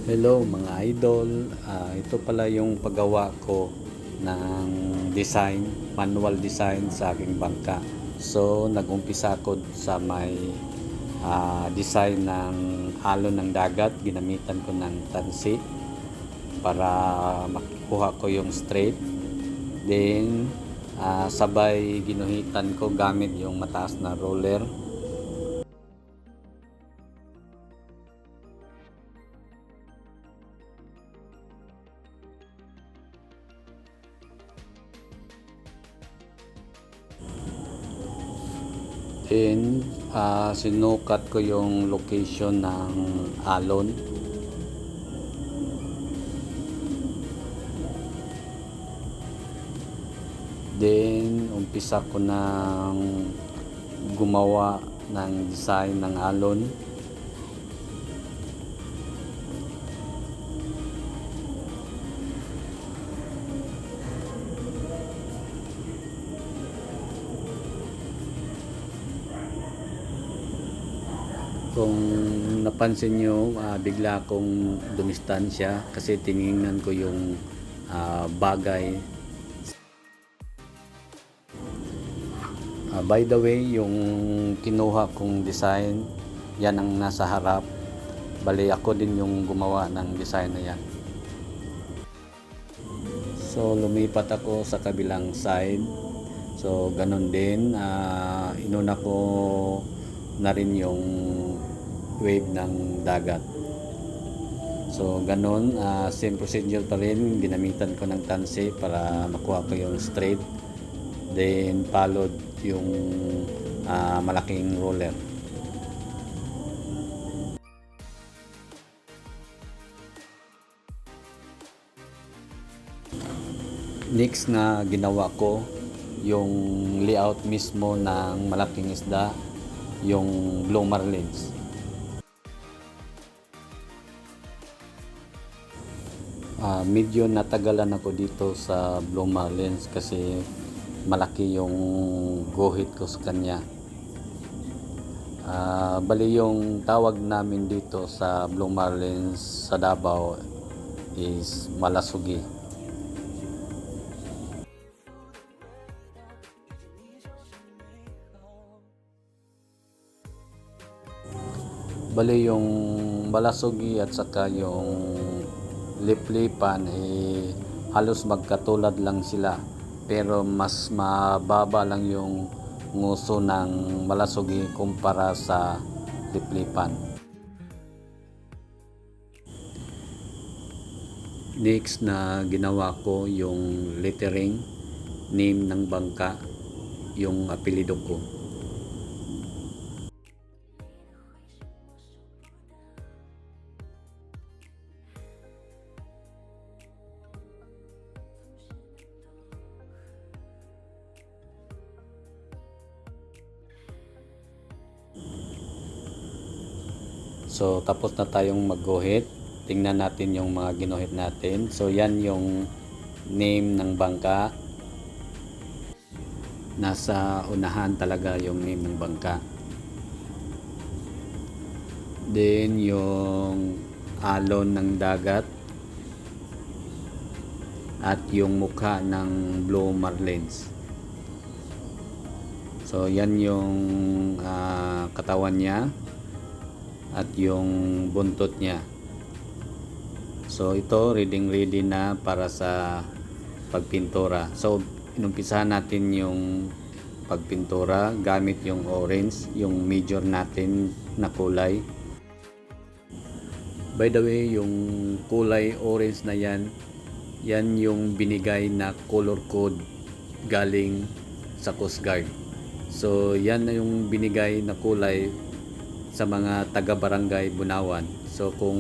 Hello mga idol, ito pala yung paggawa ko ng design, manual design sa aking bangka. So nag-umpisa ako sa may design ng alon ng dagat. Ginamitan ko ng tansi para makuha ko yung straight. Then sabay ginuhitan ko gamit yung mataas na roller. Then, sinukat ko yung location ng alon. Then, umpisa ko ng gumawa ng design ng alon. Kung napansin nyo, bigla akong dumistansya kasi tiningnan ko yung bagay. By the way, yung kinuha kong design, yan ang nasa harap. Bali ako din yung gumawa ng design na yan. So lumipat ako sa kabilang side. So ganun din, inuna ko na rin yung wave ng dagat. So ganun, same procedure pa rin, ginamitan ko ng tansi para makuha ko yung straight. Then followed yung malaking roller. Next na ginawa ko yung layout mismo ng malaking isda, yung blue marlins. Medyo natagalan ako dito sa blue marlins kasi malaki yung guhit ko sa kanya. Bali yung tawag namin dito sa blue marlins sa Davao is malasugi. Bali yung malasugi at saka yung liplipan halos magkatulad lang sila, pero mas mababa lang yung nguso ng malasugi kumpara sa liplipan. Next na ginawa ko yung lettering, name ng bangka, yung apelido ko. So tapos na tayong magguhit. Tingnan natin yung mga ginuhit natin. So yan yung name ng bangka. Nasa unahan talaga yung name ng bangka. Then yung alon ng dagat at yung mukha ng blue marlins. So yan yung katawan niya at yung buntot niya. So ito ready na para sa pagpintura. So inumpisahan natin yung pagpintura gamit yung orange, yung major natin na kulay. By the way, yung kulay orange na yan yung binigay na color code galing sa Coast Guard. So yan na yung binigay na kulay sa mga taga-barangay Bunawan. So kung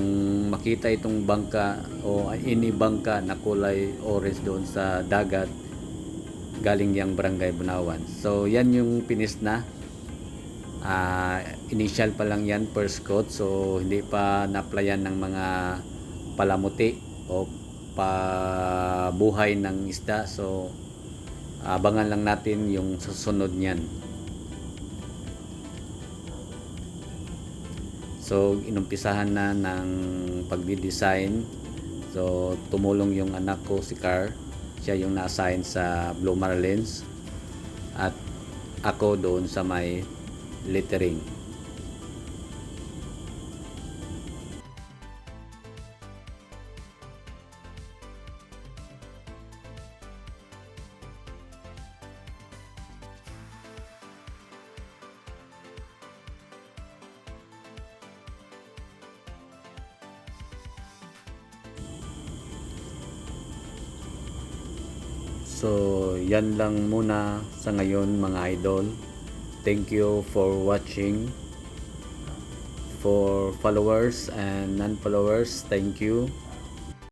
makita itong bangka o any bangka na kulay orange doon sa dagat, galing yang barangay Bunawan. So yan yung finish na. Initial pa lang yan, first coat. So hindi pa na-applyan ng mga palamuti o pabuhay ng isda. So abangan lang natin yung susunod niyan. So So inumpisahan na ng pagdi-design. So tumulong yung anak ko si Car, siya yung na-assign sa Blue Marlins at ako doon sa may lettering. So, yan lang muna sa ngayon mga idol. Thank you for watching. For followers and non-followers, thank you.